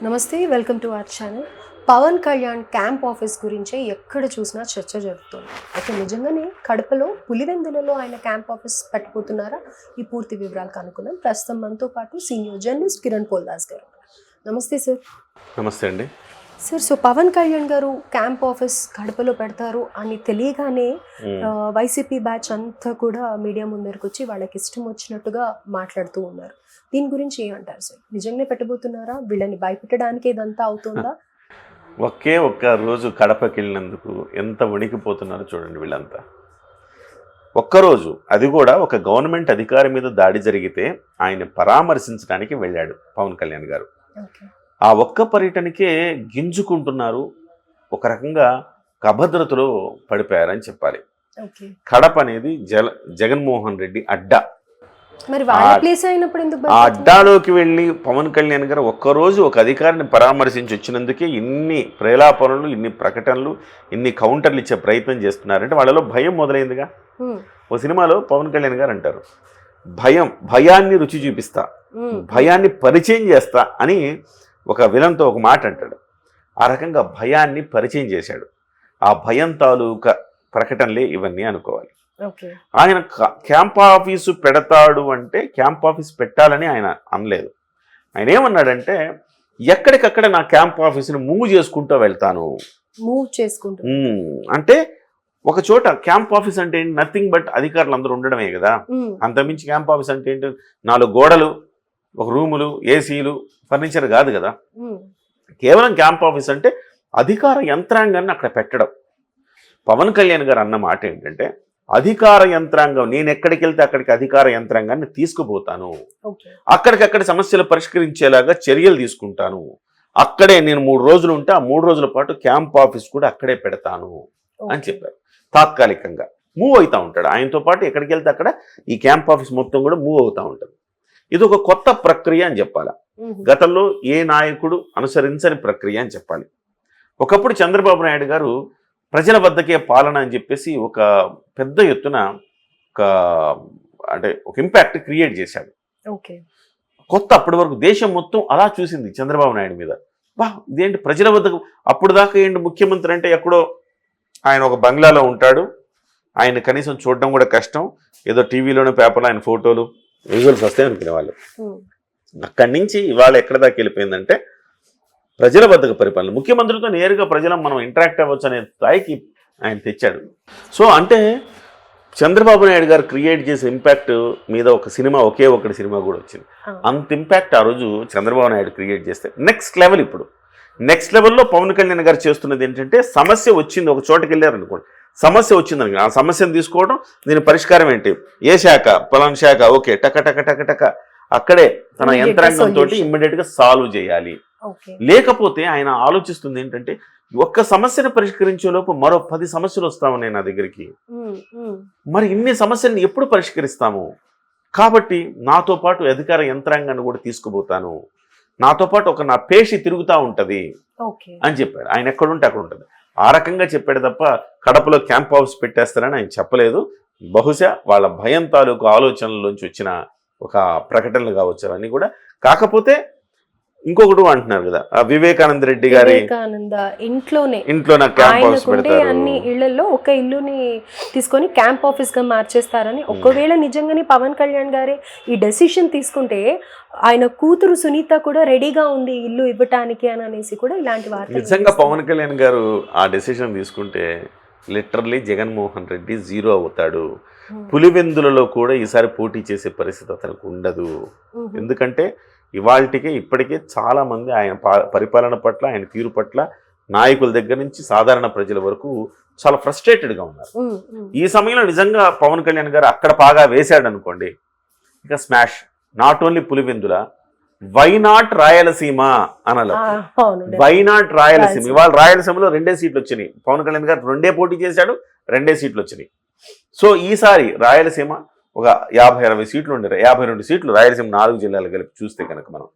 నమస్తే welcome to our channel. Pawan Kalyan camp office గురించే ఎక్కడ చూసినా చర్చ జరుగుతుంది. అయితే నిజంగానే కడపలో పులివెందులలో ఆయన క్యాంప్ ఆఫీస్ పెట్టబోతున్నారా? ఈ పూర్తి వివరాలు కనుక్కుందాం. ప్రస్తుతం మనతో పాటు సీనియర్ జర్నలిస్ట్ కిరణ్ పోల్దాస్ గారు. నమస్తే సార్. నమస్తే అండి సార్, సో పవన్ కళ్యాణ్ గారు క్యాంప్ ఆఫీస్ కడపలో పెడతారు అని తెలియగానే వైసీపీ బ్యాచ్ అంతా కూడా మీడియా ముందరికి వచ్చి వాళ్ళకి ఇష్టం వచ్చినట్టుగా మాట్లాడుతూ ఉన్నారు. దీని గురించి ఏమంటారు సార్? నిజంగానే పెట్టబోతున్నారా? వీళ్ళని భయపెట్టడానికి ఇదంతా అవుతుందా? ఒకే ఒక్క రోజు కడపకి వెళ్ళినందుకు ఎంత వణికిపోతున్నారో చూడండి వీళ్ళంతా. ఒక్కరోజు, అది కూడా ఒక గవర్నమెంట్ అధికారి మీద దాడి జరిగితే ఆయన పరామర్శించడానికి వెళ్ళాడు పవన్ కళ్యాణ్ గారు. ఆ ఒక్క పర్యటనకే గింజుకుంటున్నారు. ఒక రకంగా అభద్రతలో పడిపోయారని చెప్పాలి. కడప అనేది జగన్మోహన్ రెడ్డి అడ్డా. మరి వాళ్ళ ప్లేస్ అయినప్పుడు ఎందుకు ఆ అడ్డాలోకి వెళ్ళి పవన్ కళ్యాణ్ గారు ఒక్కరోజు ఒక అధికారిని పరామర్శించి వచ్చినందుకే ఇన్ని ప్రేలాపనలు, ఇన్ని ప్రకటనలు, ఇన్ని కౌంటర్లు ఇచ్చే ప్రయత్నం చేస్తున్నారంటే వాళ్ళలో భయం మొదలైందిగా. ఓ సినిమాలో పవన్ కళ్యాణ్ గారు అంటారు, భయాన్ని రుచి చూపిస్తా, భయాన్ని పరిచయం చేస్తా అని ఒక విలన్తో ఒక మాట అంటాడు. ఆ రకంగా భయాన్ని పరిచయం చేశాడు. ఆ భయం తాలూకా ప్రకటనలే ఇవన్నీ అనుకోవాలి. ఆయన క్యాంప్ ఆఫీసు పెడతాడు అంటే క్యాంప్ ఆఫీస్ పెట్టాలని ఆయన అనలేదు. ఆయన ఏమన్నాడంటే, ఎక్కడికక్కడ నా క్యాంప్ ఆఫీసుని మూవ్ చేసుకుంటూ వెళ్తాను. అంటే ఒక చోట క్యాంప్ ఆఫీస్ అంటే నథింగ్ బట్ అధికారులు అందరూ ఉండడమే కదా. అంతమించి క్యాంప్ ఆఫీస్ అంటే ఏంటి? 4 గోడలు, ఒక రూములు, ఏసీలు, ఫర్నిచర్ కాదు కదా. కేవలం క్యాంప్ ఆఫీస్ అంటే అధికార యంత్రాంగాన్ని అక్కడ పెట్టడం. పవన్ కళ్యాణ్ గారు అన్న మాట ఏంటంటే, అధికార యంత్రాంగం, నేను ఎక్కడికి వెళ్తే అక్కడికి అధికార యంత్రాంగాన్ని తీసుకుపోతాను, అక్కడికక్కడ సమస్యలు పరిష్కరించేలాగా చర్యలు తీసుకుంటాను, అక్కడే నేను 3 రోజులు ఉంటే ఆ 3 రోజుల పాటు క్యాంప్ ఆఫీస్ కూడా అక్కడే పెడతాను అని చెప్పారు. తాత్కాలికంగా మూవ్ అవుతూ ఉంటాడు. ఆయనతో పాటు ఎక్కడికి వెళ్తే అక్కడ ఈ క్యాంప్ ఆఫీస్ మొత్తం కూడా మూవ్ అవుతూ ఉంటుంది. ఇది ఒక కొత్త ప్రక్రియ అని చెప్పాలి. గతంలో ఏ నాయకుడు అనుసరించని ప్రక్రియ అని చెప్పాలి. ఒకప్పుడు చంద్రబాబు నాయుడు గారు ప్రజల వద్దకే పాలన అని చెప్పేసి ఒక పెద్ద ఎత్తున ఒక ఇంపాక్ట్ క్రియేట్ చేశాడు. కొత్త, అప్పటి వరకు దేశం మొత్తం అలా చూసింది చంద్రబాబు నాయుడు మీద. ఇదేంటి ప్రజల వద్దకు, అప్పుడు దాకా ఏంటి ముఖ్యమంత్రి అంటే ఎక్కడో ఆయన ఒక బంగ్లాలో ఉంటాడు, ఆయన కనీసం చూడడం కూడా కష్టం, ఏదో టీవీలోనూ పేపర్లో ఆయన ఫోటోలు విజువల్స్ వస్తాయి అనుకునేవాళ్ళు. అక్కడి నుంచి ఇవాళ ఎక్కడ దాకా వెళ్ళిపోయిందంటే ప్రజల వద్దకు పరిపాలన, ముఖ్యమంత్రితో నేరుగా ప్రజలను మనం ఇంటరాక్ట్ అవ్వచ్చు అనే స్థాయికి ఆయన తెచ్చాడు. సో అంటే చంద్రబాబు నాయుడు గారు క్రియేట్ చేసే ఇంపాక్ట్ మీద ఒక సినిమా, ఒకే ఒకటి సినిమా కూడా వచ్చింది. అంత ఇంపాక్ట్ ఆ రోజు చంద్రబాబు నాయుడు క్రియేట్ చేస్తే నెక్స్ట్ లెవెల్. ఇప్పుడు నెక్స్ట్ లెవెల్లో పవన్ కళ్యాణ్ గారు చేస్తున్నది ఏంటంటే, సమస్య వచ్చింది, ఒక చోటకి వెళ్ళారు అనుకోండి, సమస్య వచ్చిందని ఆ సమస్యను తీసుకోవడం, దీని పరిష్కారం ఏంటి, ఏ శాఖ, పలానా శాఖ, ఓకే, టక టక టక టక అక్కడే తన యంత్రాంగంతో ఇమ్మీడియట్గా సాల్వ్ చేయాలి. లేకపోతే ఆయన ఆలోచిస్తుంది ఏంటంటే, ఒక్క సమస్యను పరిష్కరించే లోపు మరో 10 సమస్యలు వస్తామని నా దగ్గరికి, మరి ఇన్ని సమస్యలను ఎప్పుడు పరిష్కరిస్తాము, కాబట్టి నాతో పాటు అధికార యంత్రాంగాన్ని కూడా తీసుకుపోతాను, నాతో పాటు నా పేషి తిరుగుతూ ఉంటుంది అని చెప్పాడు. ఆయన ఎక్కడుంటే అక్కడ ఉంటుంది. ఆ రకంగా చెప్పాడు తప్ప కడపలో క్యాంప్ హౌస్ పెట్టేస్తారని ఆయన చెప్పలేదు. బహుశా వాళ్ళ భయం తాలూకు ఆలోచనలోంచి వచ్చిన ఒక ప్రకటనలు కావచ్చు అవన్నీ కూడా. కాకపోతే ఇంకొకటి అంటున్నారు కదా, వివేకానంద రెడ్డి గారి ఇంట్లోనే క్యాంప్ హౌస్ పెడతారు, అన్ని ఇళ్లలో ఒక ఇల్లుని తీసుకొని క్యాంప్ ఆఫీస్ గా మార్చేస్తారని. ఒకవేళ నిజంగానే పవన్ కళ్యాణ్ గారే ఈ డెసిషన్ తీసుకుంటే, ఆయన కూతురు సునీత కూడా రెడీగా ఉంది ఇల్లు ఇవ్వటానికి అని అనేసి కూడా ఇలాంటి వార్తలు. నిజంగా పవన్ కళ్యాణ్ గారు ఆ డెసిషన్ తీసుకుంటే లిటరల్లీ జగన్మోహన్ రెడ్డి జీరో అవుతాడు. పులివెందులలో కూడా ఈసారి పోటీ చేసే పరిస్థితి అతనికి ఉండదు. ఎందుకంటే ఇవాళకే ఇప్పటికే చాలా మంది ఆయన పరిపాలన పట్ల, ఆయన తీరు పట్ల నాయకుల దగ్గర నుంచి సాధారణ ప్రజల వరకు చాలా ఫ్రస్ట్రేటెడ్గా ఉన్నారు. ఈ సమయంలో నిజంగా పవన్ కళ్యాణ్ గారు అక్కడ బాగా వేశాడు అనుకోండి, ఇక smash. Not only Pulivendula, why not Rayalaseema అనాలి. Why not Rayalaseema. ఇవాళ రాయలసీమలో 2 సీట్లు వచ్చినాయి. పవన్ కళ్యాణ్ గారు 2 పోటీ చేశాడు, 2 సీట్లు వచ్చినాయి. సో ఈసారి రాయలసీమ ఒక 50-60 సీట్లు ఉండేది, 52 సీట్లు రాయలసీమ 4 జిల్లాలు కలిపి చూస్తే కనుక మనం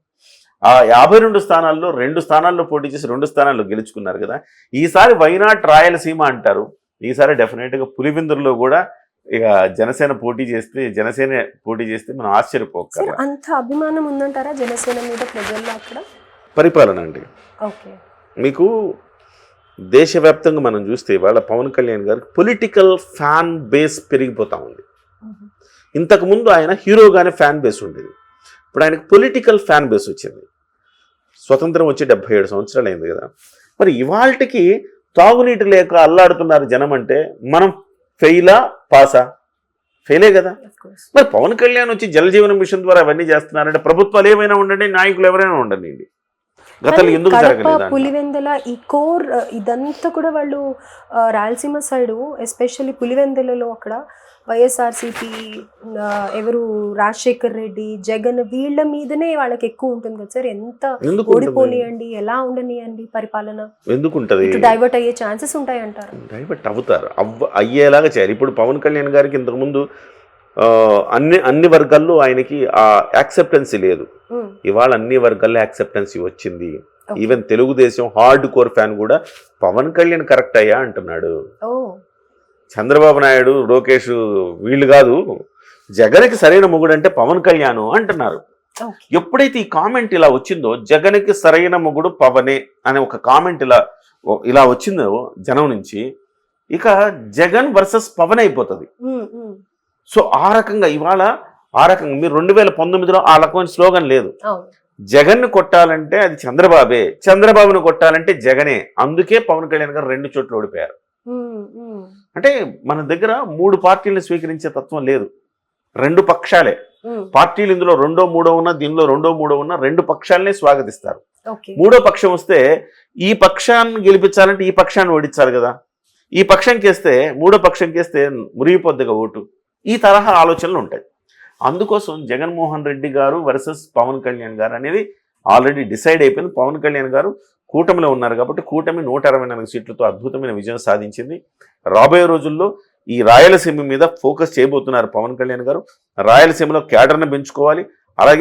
ఆ 52 స్థానాల్లో 2 స్థానాల్లో పోటీ చేసి 2 స్థానాల్లో గెలుచుకున్నారు కదా. ఈసారి వైనాట్ రాయలసీమ అంటారు. ఈసారి డెఫినెట్గా పులివెందులలో కూడా ఇక జనసేన పోటీ చేస్తే మనం ఆశ్చర్యపోక. అంత అభిమానం ఉందంటారా జనసేన మీద ప్రజల్లో అక్కడ? పరిపాలన అండి. ఓకే. మీకు దేశవ్యాప్తంగా మనం చూస్తే ఇవాళ పవన్ కళ్యాణ్ గారికి పొలిటికల్ ఫ్యాన్ బేస్ పెరిగిపోతూ ఉంది. ఇంతకుముందు ఆయన హీరోగానే ఫ్యాన్ బేస్ ఉండేది. ఇప్పుడు ఆయనకు పొలిటికల్ ఫ్యాన్ బేస్ వచ్చింది. స్వతంత్రం వచ్చి 77 సంవత్సరాలు అయింది కదా. మరి ఇవాళకి తాగునీటి లేక అల్లాడుతున్నారు జనం అంటే మనం ఫెయిలా పాసా? ఫెయిలే కదా. మరి పవన్ కళ్యాణ్ వచ్చి జలజీవన మిషన్ ద్వారా అవన్నీ చేస్తున్నారంటే ప్రభుత్వాలు ఏమైనా ఉండండి, నాయకులు ఎవరైనా ఉండండి, గతంలో ఎందుకు జరగలేదు? పులివెందుల ఈ కోర్ ఇదంతా కూడా వాళ్ళు రాయలసీమ సైడు ఎస్పెషల్లీ పులివెందులలో అక్కడ వైఎస్ఆర్సీపీ ఎవరు రాజశేఖర్ రెడ్డి, జగన్ వీళ్ళ మీదనే వాళ్ళకి ఎక్కువ ఉంటుంది కదా సార్. ఎంత ఓడిపోనియండి, ఎలా ఉండనియండి పరిపాలన, ఎందుకుంటది డైవర్ట్ అయ్యే ఛాన్సెస్ ఉంటాయి అంటారు. డైవర్ట్ అవుతారు, అయ్యేలాగా చేయాలి. ఇప్పుడు పవన్ కళ్యాణ్ గారికి ఇంతకుముందు అన్ని వర్గాల్లో ఆయనకి ఆ యాక్సెప్టెన్సీ లేదు. ఇవాళ అన్ని వర్గాల్లో యాక్సెప్టెన్సీ వచ్చింది. Even Telugu Desam hard core fan కూడా పవన్ కళ్యాణ్ కరెక్ట్ అయ్యా అంటున్నాడు. చంద్రబాబు నాయుడు, లోకేష్ వీళ్ళు కాదు, జగన్కి సరైన మొగుడు అంటే పవన్ కళ్యాణ్ అంటున్నారు. ఎప్పుడైతే ఈ కామెంట్ ఇలా వచ్చిందో, జగన్కి సరైన మొగుడు పవనే అనే ఒక కామెంట్ ఇలా వచ్చిందో జనం నుంచి, ఇక జగన్ వర్సెస్ పవన్ అయిపోతుంది. సో ఆ రకంగా ఇవాళ మీరు 2019లో ఆ రకమైన స్లోగన్ లేదు. జగన్ కొట్టాలంటే అది చంద్రబాబే, చంద్రబాబును కొట్టాలంటే జగనే. అందుకే పవన్ కళ్యాణ్ గారు 2 చోట్ల ఓడిపోయారు. అంటే మన దగ్గర 3 పార్టీలను స్వీకరించే తత్వం లేదు, 2 పక్షాలే. పార్టీలు ఇందులో 2, 3 ఉన్నా, దీనిలో 2, 3 ఉన్నా 2 పక్షాలనే స్వాగతిస్తారు. 3వ పక్షం వస్తే ఈ పక్షాన్ని గెలిపించాలంటే ఈ పక్షాన్ని ఓడించాలి కదా. ఈ పక్షం కేస్తే 3వ పక్షం కేస్తే మురిగిపోద్దిగా ఓటు. ఈ తరహా ఆలోచనలు ఉంటాయి. అందుకోసం జగన్మోహన్ రెడ్డి గారు వర్సెస్ పవన్ కళ్యాణ్ గారు అనేది ఆల్రెడీ డిసైడ్ అయిపోయింది. పవన్ కళ్యాణ్ గారు కూటమిలో ఉన్నారు కాబట్టి కూటమి 124 సీట్లతో అద్భుతమైన విజయం సాధించింది. రాబోయే రోజుల్లో ఈ రాయలసీమ మీద ఫోకస్ చేయబోతున్నారు పవన్ కళ్యాణ్ గారు. రాయలసీమలో క్యాడర్ను పెంచుకోవాలి, అలాగే